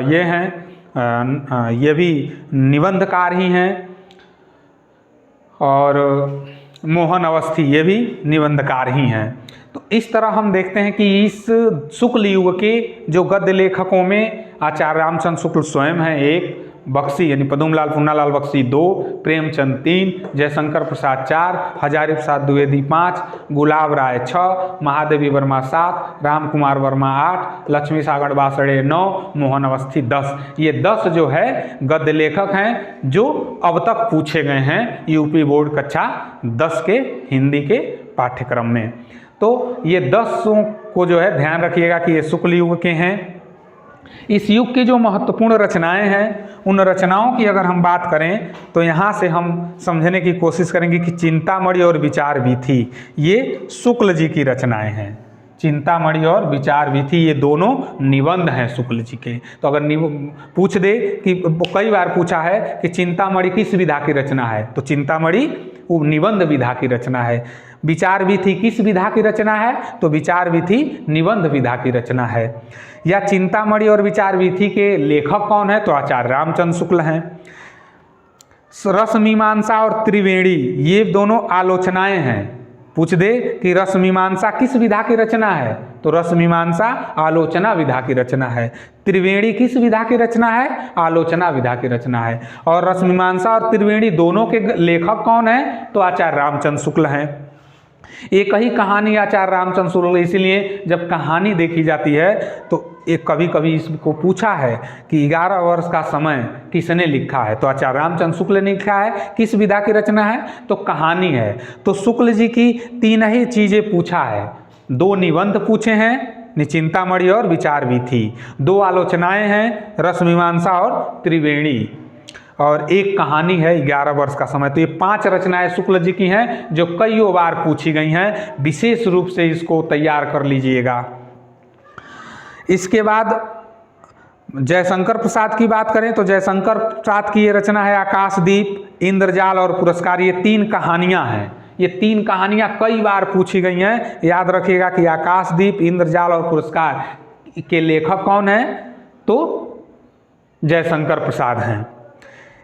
ये हैं, ये भी निबंधकार ही हैं, और मोहन अवस्थी ये भी निबंधकार ही हैं। तो इस तरह हम देखते हैं कि इस शुक्ल युग के जो गद्य लेखकों में आचार्य रामचंद्र शुक्ल स्वयं हैं एक, बख्शी यानी पद्मलाल पुन्नालाल बख्शी 2, प्रेमचंद 3, जयशंकर प्रसाद 4, हजारी प्रसाद द्विवेदी 5, गुलाब राय 6, महादेवी वर्मा 7, राम कुमार वर्मा 8, लक्ष्मी सागर बासड़े 9, मोहन अवस्थी 10। ये 10 जो है गद्य लेखक हैं जो अब तक पूछे गए हैं यूपी बोर्ड कक्षा 10 के हिंदी के पाठ्यक्रम में। तो ये 10 को जो है ध्यान रखिएगा कि ये शुक्ल युग के हैं। इस युग की जो महत्वपूर्ण रचनाएं हैं उन रचनाओं की अगर हम बात करें तो यहाँ से हम समझने की कोशिश करेंगे कि चिंतामणि और विचार वीथी ये शुक्ल जी की रचनाएं हैं। चिंतामणि और विचार वीथी ये दोनों निबंध हैं शुक्ल जी के। तो अगर पूछ दे कि कई बार पूछा है कि चिंतामणि किस विधा की रचना है, तो चिंतामणि वो निबंध विधा की रचना है। विचार वीथी किस विधा की रचना है, तो विचार वीथी निबंध विधा की रचना है। या चिंतामणि और विचार वीथी के लेखक कौन है, तो आचार्य रामचंद्र शुक्ल हैं। रस मीमांसा और त्रिवेणी ये दोनों आलोचनाएं हैं। पूछ दे कि रस मीमांसा किस विधा की रचना है, तो रस मीमांसा आलोचना विधा की रचना है। त्रिवेणी किस विधा की रचना है, आलोचना विधा की रचना है। और रस मीमांसा और त्रिवेणी दोनों के लेखक कौन है, तो आचार्य रामचंद्र शुक्ल हैं। एक ही कहानी आचार्य रामचंद्र शुक्ल, इसीलिए जब कहानी देखी जाती है तो एक कभी कभी इसको पूछा है कि 11 वर्ष का समय किसने लिखा है, तो आचार्य रामचंद्र शुक्ल ने लिखा है। किस विधा की रचना है, तो कहानी है। तो शुक्ल जी की 3 ही चीज़ें पूछा है। 2 निबंध पूछे हैं, चिंतामणि और विचार वीथी, 2 आलोचनाएं हैं, रस मीमांसा और त्रिवेणी, और 1 कहानी है 11 वर्ष का समय। तो ये 5 रचनाएं शुक्ल जी की हैं जो कईयों बार पूछी गई हैं। विशेष रूप से इसको तैयार कर लीजिएगा। इसके बाद जयशंकर प्रसाद की बात करें तो जयशंकर प्रसाद की ये रचना है आकाशदीप, इंद्रजाल और पुरस्कार। ये 3 कहानियां हैं। ये 3 कहानियां कई बार पूछी गई हैं। याद रखिएगा कि आकाशदीप, इंद्रजाल और पुरस्कार के लेखक कौन हैं, तो जयशंकर प्रसाद हैं।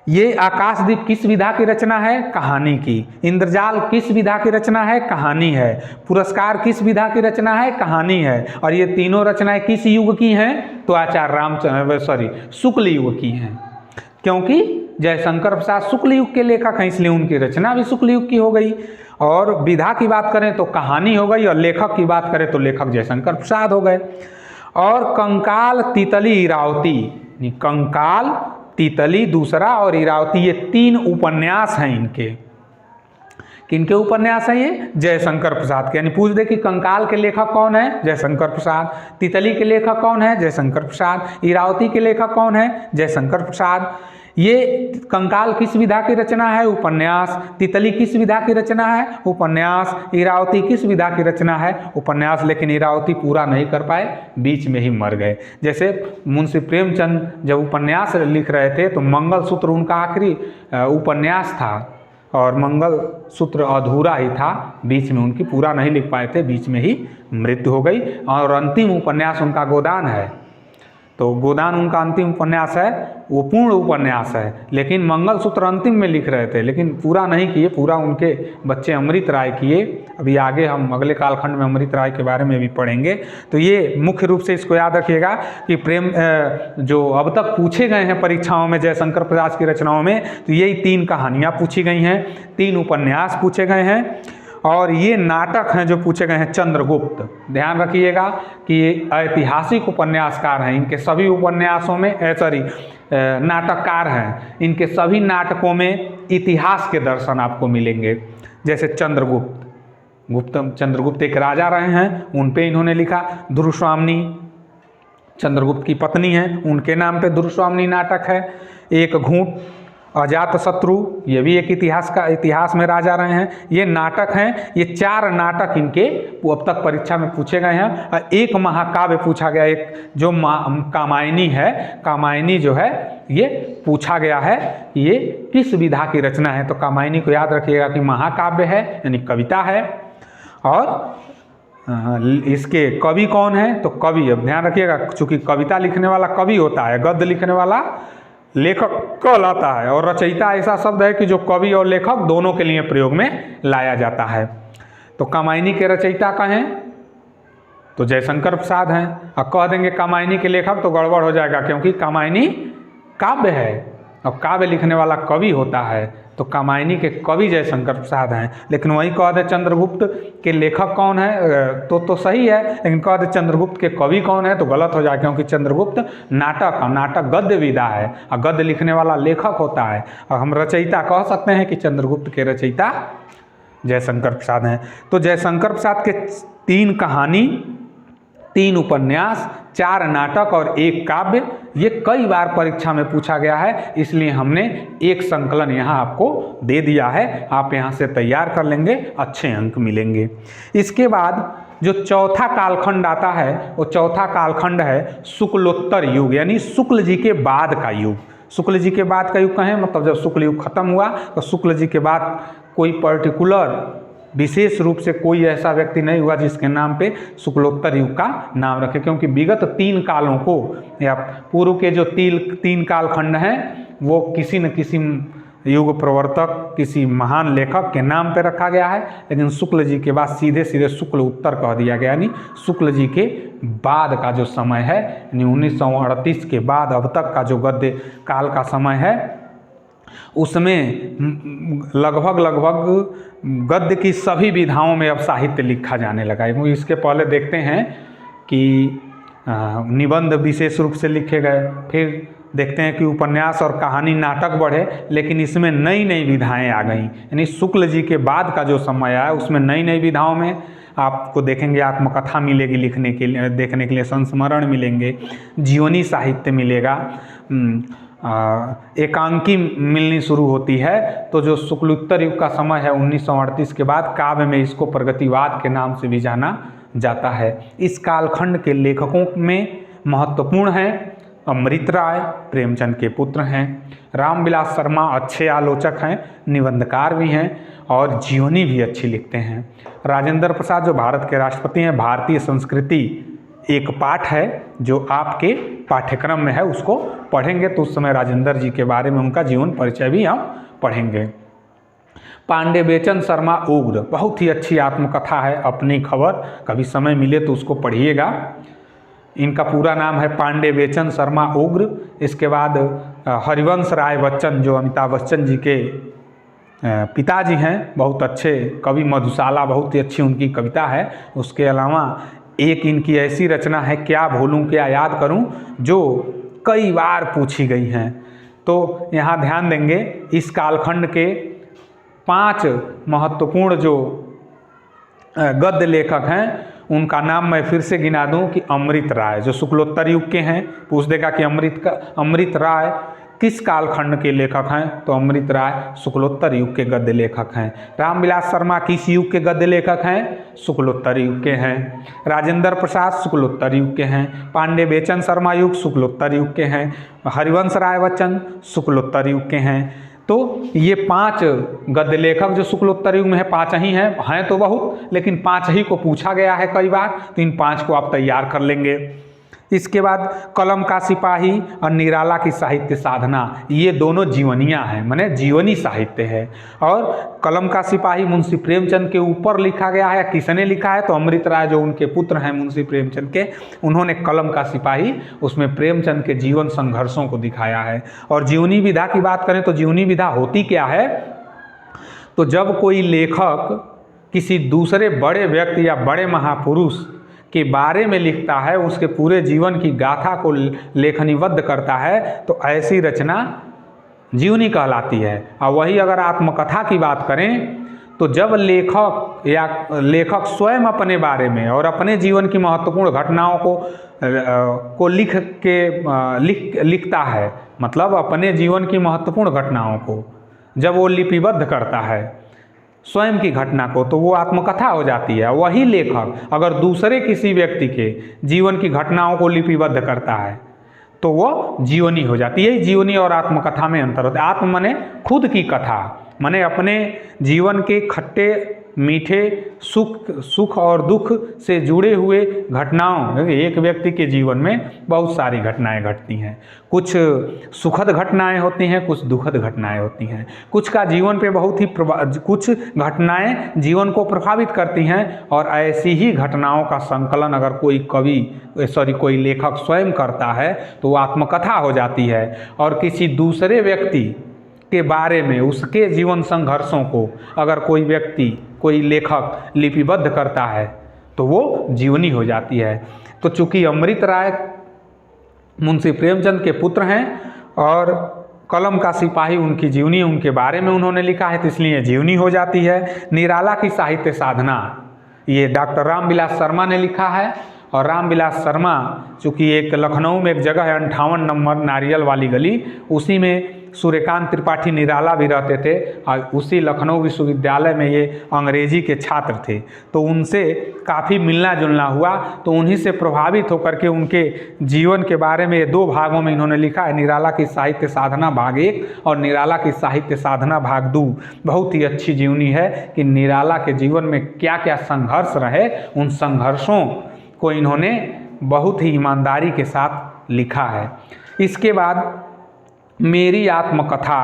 ये आकाशदीप किस विधा की रचना है, कहानी की। इंद्रजाल किस विधा की रचना है, कहानी है। पुरस्कार किस विधा की रचना है, कहानी है। और ये तीनों रचनाएं किस युग की हैं, तो आचार्य शुक्ल युग की हैं। क्योंकि जयशंकर प्रसाद शुक्ल युग के लेखक हैं, इसलिए उनकी रचना भी शुक्ल युग की हो गई। और विधा की बात करें तो कहानी हो गई, और लेखक की बात करें तो लेखक जयशंकर प्रसाद हो गए। और कंकाल, तितली, इरावती, कंकाल, तितली दूसरा और इरावती, ये 3 उपन्यास हैं इनके। किनके उपन्यास हैं ये, जयशंकर प्रसाद के। यानी पूछ दे कि कंकाल के लेखक कौन है, जयशंकर प्रसाद। तितली के लेखक कौन है, जयशंकर प्रसाद। इरावती के लेखक कौन है, जयशंकर प्रसाद। ये कंकाल किस विधा की रचना है, उपन्यास। तितली किस विधा की रचना है, उपन्यास। इरावती किस विधा की रचना है, उपन्यास। लेकिन इरावती पूरा नहीं कर पाए, बीच में ही मर गए। जैसे मुंशी प्रेमचंद जब उपन्यास लिख रहे थे तो मंगलसूत्र उनका आखिरी उपन्यास था, और मंगलसूत्र अधूरा ही था, बीच में उनकी पूरा नहीं लिख पाए थे, बीच में ही मृत्यु हो गई। और अंतिम उपन्यास उनका गोदान है। तो गोदान उनका अंतिम उपन्यास है, वो पूर्ण उपन्यास है। लेकिन मंगलसूत्र अंतिम में लिख रहे थे, लेकिन पूरा नहीं किए, पूरा उनके बच्चे अमृत राय किए। अभी आगे हम अगले कालखंड में अमृत राय के बारे में भी पढ़ेंगे। तो ये मुख्य रूप से इसको याद रखिएगा कि जो अब तक पूछे गए हैं परीक्षाओं में जयशंकर प्रसाद की रचनाओं में, तो यही 3 कहानियाँ पूछी गई हैं, 3 उपन्यास पूछे गए हैं, और ये नाटक हैं जो पूछे गए हैं चंद्रगुप्त। ध्यान रखिएगा कि ये ऐतिहासिक उपन्यासकार हैं। इनके सभी उपन्यासों में नाटककार हैं। इनके सभी नाटकों में इतिहास के दर्शन आपको मिलेंगे। जैसे चंद्रगुप्त एक राजा रहे हैं, उन पे इन्होंने लिखा। ध्रुवस्वामिनी चंद्रगुप्त की पत्नी हैं, उनके नाम पे ध्रुवस्वामिनी नाटक है। एक घूंट अजातशत्रु, ये भी एक इतिहास में राजा रहे हैं। ये नाटक हैं। ये 4 नाटक इनके अब तक परीक्षा में पूछे गए हैं। और एक महाकाव्य पूछा गया, एक जो कामायनी है, कामायनी जो है ये पूछा गया है, ये किस विधा की रचना है। तो कामायनी को याद रखिएगा कि महाकाव्य है, यानी कविता है। और इसके कवि कौन है, तो कवि, अब ध्यान रखिएगा, चूँकि कविता लिखने वाला कवि होता है, गद्य लिखने वाला लेखक कहलाता है। और रचयिता ऐसा शब्द है कि जो कवि और लेखक दोनों के लिए प्रयोग में लाया जाता है। तो कामायनी के रचयिता कहें तो जयशंकर प्रसाद हैं। अब कह देंगे कामायनी के लेखक तो गड़बड़ हो जाएगा, क्योंकि कामायनी काव्य है, और काव्य लिखने वाला कवि होता है तो कामायनी के कवि जयशंकर प्रसाद हैं। लेकिन वही कह दे चंद्रगुप्त के लेखक कौन है तो सही है, लेकिन कह दे चंद्रगुप्त के कवि कौन है तो गलत हो जाए, क्योंकि चंद्रगुप्त नाटक गद्य विधा है और गद्य लिखने वाला लेखक होता है। और हम रचयिता कह सकते हैं कि चंद्रगुप्त के रचयिता जयशंकर प्रसाद हैं। तो जयशंकर प्रसाद के 3 कहानी, 3 उपन्यास, 4 नाटक और 1 काव्य, ये कई बार परीक्षा में पूछा गया है, इसलिए हमने एक संकलन यहाँ आपको दे दिया है। आप यहाँ से तैयार कर लेंगे, अच्छे अंक मिलेंगे। इसके बाद जो चौथा कालखंड आता है वो चौथा कालखंड है शुक्लोत्तर युग, यानी शुक्ल जी के बाद का युग। शुक्ल जी के बाद का युग कहें मतलब जब शुक्ल युग खत्म हुआ तो शुक्ल जी के बाद कोई पर्टिकुलर विशेष रूप से कोई ऐसा व्यक्ति नहीं हुआ जिसके नाम पे शुक्लोत्तर युग का नाम रखे, क्योंकि विगत 3 कालों को या पूर्व के जो 3 कालखंड हैं वो किसी न किसी युग प्रवर्तक, किसी महान लेखक के नाम पे रखा गया है। लेकिन शुक्ल जी के बाद सीधे सीधे शुक्ल उत्तर कह दिया गया, यानी शुक्ल जी के बाद का जो समय है, यानी 1938 के बाद अब तक का जो गद्य काल का समय है, उसमें लगभग गद्य की सभी विधाओं में अब साहित्य लिखा जाने लगा है। इसके पहले देखते हैं कि निबंध विशेष रूप से लिखे गए, फिर देखते हैं कि उपन्यास और कहानी नाटक बढ़े, लेकिन इसमें नई नई विधाएं आ गई। यानी शुक्ल जी के बाद का जो समय आया उसमें नई नई विधाओं में आपको देखेंगे आत्मकथा मिलेगी लिखने के लिए, देखने के लिए संस्मरण मिलेंगे, जीवनी साहित्य मिलेगा, एकांकी मिलनी शुरू होती है। तो जो शुक्लोत्तर युग का समय है 1938 के बाद, काव्य में इसको प्रगतिवाद के नाम से भी जाना जाता है। इस कालखंड के लेखकों में महत्वपूर्ण हैं अमृत राय, प्रेमचंद के पुत्र हैं। रामविलास शर्मा अच्छे आलोचक हैं, निबंधकार भी हैं और जीवनी भी अच्छी लिखते हैं। राजेंद्र प्रसाद जो भारत के राष्ट्रपति हैं, भारतीय संस्कृति एक पाठ है जो आपके पाठ्यक्रम में है, उसको पढ़ेंगे तो उस समय राजेंद्र जी के बारे में उनका जीवन परिचय भी हम पढ़ेंगे। पांडे बेचन शर्मा उग्र, बहुत ही अच्छी आत्मकथा है, अपनी खबर, कभी समय मिले तो उसको पढ़िएगा। इनका पूरा नाम है पांडे बेचन शर्मा उग्र। इसके बाद हरिवंश राय बच्चन जो अमिताभ बच्चन जी के पिताजी हैं, बहुत अच्छे कवि, मधुशाला बहुत ही अच्छी उनकी कविता है। उसके अलावा एक इनकी ऐसी रचना है क्या भूलूं क्या याद करूं, जो कई बार पूछी गई हैं। तो यहाँ ध्यान देंगे इस कालखंड के 5 महत्वपूर्ण जो गद्य लेखक हैं उनका नाम मैं फिर से गिना दूं कि अमृत राय जो शुक्लोत्तर युग के हैं, पूछ देगा कि अमृत राय किस कालखंड के लेखक हैं, तो अमृत राय शुक्लोत्तर युग के गद्य लेखक हैं। रामविलास शर्मा किस युग के गद्य लेखक हैं, शुक्लोत्तर युग के हैं। राजेंद्र प्रसाद शुक्लोत्तर युग के हैं। पांडे बेचन शर्मा युग शुक्लोत्तर युग के हैं। हरिवंश राय बच्चन शुक्लोत्तर युग के हैं। तो ये 5 गद्य लेखक जो शुक्लोत्तर युग में है, 5 ही हैं तो बहुत, लेकिन 5 ही को पूछा गया है कई बार, तो इन 5 को आप तैयार कर लेंगे। इसके बाद कलम का सिपाही और निराला की साहित्य साधना, ये दोनों जीवनियाँ हैं, माने जीवनी साहित्य है। और कलम का सिपाही मुंशी प्रेमचंद के ऊपर लिखा गया है, किसने लिखा है, तो अमृत राय जो उनके पुत्र हैं मुंशी प्रेमचंद के, उन्होंने कलम का सिपाही उसमें प्रेमचंद के जीवन संघर्षों को दिखाया है। और जीवनी विधा की बात करें तो जीवनी विधा होती क्या है, तो जब कोई लेखक किसी दूसरे बड़े व्यक्ति या बड़े महापुरुष के बारे में लिखता है, उसके पूरे जीवन की गाथा को लेखनीबद्ध करता है, तो ऐसी रचना जीवनी कहलाती है। और वही अगर आत्मकथा की बात करें तो जब लेखक स्वयं अपने बारे में और अपने जीवन की महत्वपूर्ण घटनाओं को लिखता है, मतलब अपने जीवन की महत्वपूर्ण घटनाओं को जब वो लिपिबद्ध करता है स्वयं की घटना को, तो वो आत्मकथा हो जाती है। वही लेखक अगर दूसरे किसी व्यक्ति के जीवन की घटनाओं को लिपिबद्ध करता है तो वो जीवनी हो जाती है। जीवनी और आत्मकथा में अंतर होता है। आत्म माने खुद की कथा, माने अपने जीवन के खट्टे मीठे सुख और दुख से जुड़े हुए घटनाओं, एक व्यक्ति के जीवन में बहुत सारी घटनाएं घटती हैं। कुछ सुखद घटनाएं होती हैं, कुछ दुखद घटनाएं होती हैं, कुछ का जीवन पे बहुत ही कुछ घटनाएं जीवन को प्रभावित करती हैं। और ऐसी ही घटनाओं का संकलन अगर कोई लेखक स्वयं करता है तो वो आत्मकथा हो जाती है। और किसी दूसरे व्यक्ति के बारे में, उसके जीवन संघर्षों को अगर कोई लेखक लिपिबद्ध करता है तो वो जीवनी हो जाती है। तो चूंकि अमृत राय मुंशी प्रेमचंद के पुत्र हैं और कलम का सिपाही उनकी जीवनी, उनके बारे में उन्होंने लिखा है, तो इसलिए जीवनी हो जाती है। निराला की साहित्य साधना ये डॉक्टर रामविलास शर्मा ने लिखा है। और रामविलास शर्मा चूँकि एक लखनऊ में एक जगह है 58 नंबर नारियल वाली गली, उसी में सूर्यकांत त्रिपाठी निराला भी रहते थे और उसी लखनऊ विश्वविद्यालय में ये अंग्रेजी के छात्र थे। तो उनसे काफ़ी मिलना जुलना हुआ, तो उन्हीं से प्रभावित होकर के उनके जीवन के बारे में ये 2 भागों में इन्होंने लिखा है, निराला की साहित्य साधना भाग 1 और निराला की साहित्य साधना भाग 2। बहुत ही अच्छी जीवनी है कि निराला के जीवन में क्या क्या संघर्ष रहे, उन संघर्षों को इन्होंने बहुत ही ईमानदारी के साथ लिखा है। इसके बाद मेरी आत्मकथा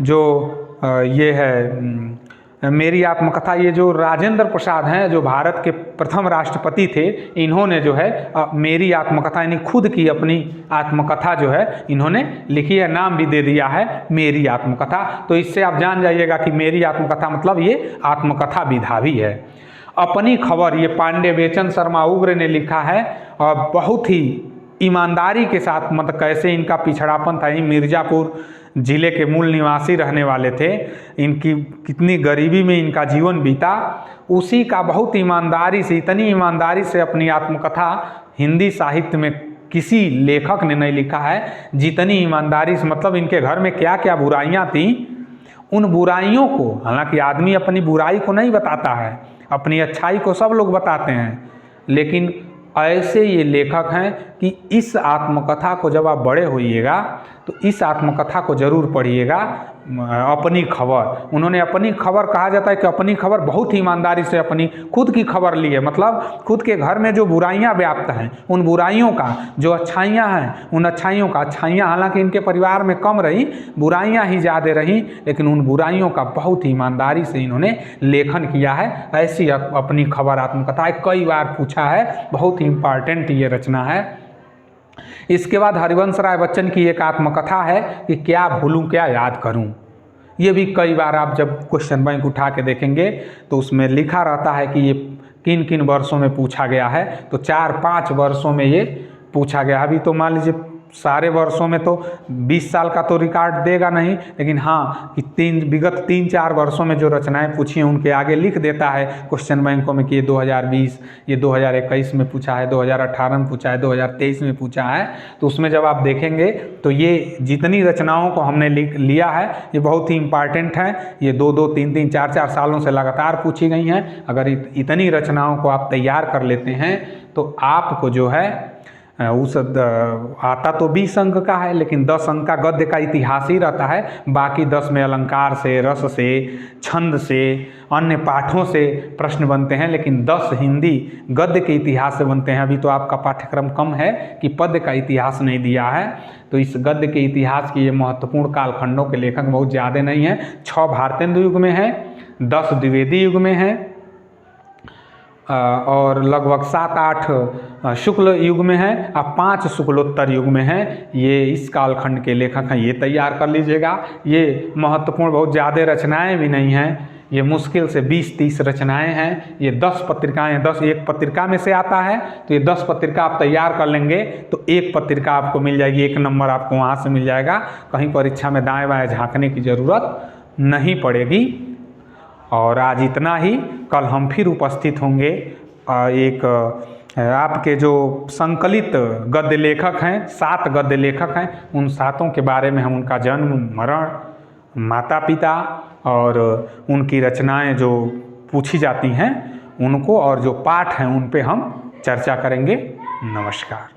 जो ये है मेरी आत्मकथा, ये जो राजेंद्र प्रसाद हैं जो भारत के प्रथम राष्ट्रपति थे, इन्होंने जो है मेरी आत्मकथा यानी खुद की अपनी आत्मकथा जो है इन्होंने लिखी है, नाम भी दे दिया है मेरी आत्मकथा। तो इससे आप जान जाइएगा कि मेरी आत्मकथा मतलब ये आत्मकथा विधा भी है। अपनी खबर ये पांडे बेचन शर्मा उग्र ने लिखा है और बहुत ही ईमानदारी के साथ, मतलब कैसे इनका पिछड़ापन था, मिर्ज़ापुर ज़िले के मूल निवासी रहने वाले थे, इनकी कितनी गरीबी में इनका जीवन बीता, उसी का बहुत ईमानदारी से, इतनी ईमानदारी से अपनी आत्मकथा हिंदी साहित्य में किसी लेखक ने नहीं लिखा है जितनी ईमानदारी से। मतलब इनके घर में क्या क्या बुराइयां थीं, उन बुराइयों को, हालांकि आदमी अपनी बुराई को नहीं बताता है, अपनी अच्छाई को सब लोग बताते हैं, लेकिन ऐसे ये लेखक हैं कि इस आत्मकथा को जब आप बड़े होइएगा तो इस आत्मकथा को ज़रूर पढ़िएगा। अपनी खबर, उन्होंने अपनी खबर, कहा जाता है कि अपनी खबर बहुत ही ईमानदारी से अपनी खुद की खबर ली है। मतलब खुद के घर में जो बुराइयां व्याप्त हैं उन बुराइयों का, जो अच्छाइयां हैं उन अच्छाइयों का, अच्छाइयां हालांकि इनके परिवार में कम रही, बुराइयां ही ज़्यादा रही, लेकिन उन बुराइयों का बहुत ही ईमानदारी से इन्होंने लेखन किया है। ऐसी अपनी खबर आत्मकथा कई बार पूछा है, बहुत ही इम्पॉर्टेंट ये रचना है। इसके बाद हरिवंश राय बच्चन की एक आत्मकथा है कि क्या भूलूं क्या याद करूं। ये भी कई बार आप जब क्वेश्चन बैंक उठा के देखेंगे तो उसमें लिखा रहता है कि ये किन किन वर्षों में पूछा गया है, तो 4-5 वर्षों में ये पूछा गया। अभी तो मान लीजिए सारे वर्षों में तो 20 साल का तो रिकॉर्ड देगा नहीं, लेकिन हाँ कि विगत 3-4 वर्षों में जो रचनाएं पूछी हैं उनके आगे लिख देता है क्वेश्चन बैंकों में कि ये 2020, ये 2021 में पूछा है, 2018 में पूछा है, 2023 में पूछा है। तो उसमें जब आप देखेंगे तो ये जितनी रचनाओं को हमने लिया है ये बहुत ही इम्पॉर्टेंट हैं। ये 2-2, 3-3, 4-4 सालों से लगातार पूछी गई हैं। अगर इतनी रचनाओं को आप तैयार कर लेते हैं तो आपको जो है उस आता तो 20 अंक का है, लेकिन 10 अंक का गद्य का इतिहास ही रहता है। बाकी 10 में अलंकार से, रस से, छंद से, अन्य पाठों से प्रश्न बनते हैं, लेकिन 10 हिंदी गद्य के इतिहास से बनते हैं। अभी तो आपका पाठ्यक्रम कम है कि पद्य का इतिहास नहीं दिया है, तो इस गद्य के इतिहास की ये महत्वपूर्ण कालखंडों के लेखक बहुत ज़्यादा नहीं हैं। 6 भारतेंदु युग में है, 10 द्विवेदी युग में है और लगभग 7-8 शुक्ल युग में है और 5 शुक्लोत्तर युग में है। ये इस कालखंड के लेखक हैं, ये तैयार कर लीजिएगा। ये महत्वपूर्ण, बहुत ज़्यादा रचनाएं भी नहीं हैं, ये मुश्किल से 20-30 रचनाएं हैं। ये 10 पत्रिकाएँ, 10 एक पत्रिका में से आता है, तो ये 10 पत्रिका आप तैयार कर लेंगे तो एक पत्रिका आपको मिल जाएगी, 1 नंबर आपको वहाँ से मिल जाएगा। कहीं परीक्षा में दाएँ बाएँ झाँकने की ज़रूरत नहीं पड़ेगी। और आज इतना ही, कल हम फिर उपस्थित होंगे। एक आपके जो संकलित गद्य लेखक हैं, 7 गद्य लेखक हैं, उन 7 के बारे में हम उनका जन्म, मरण, माता पिता और उनकी रचनाएं जो पूछी जाती हैं उनको और जो पाठ हैं उन पे हम चर्चा करेंगे। नमस्कार।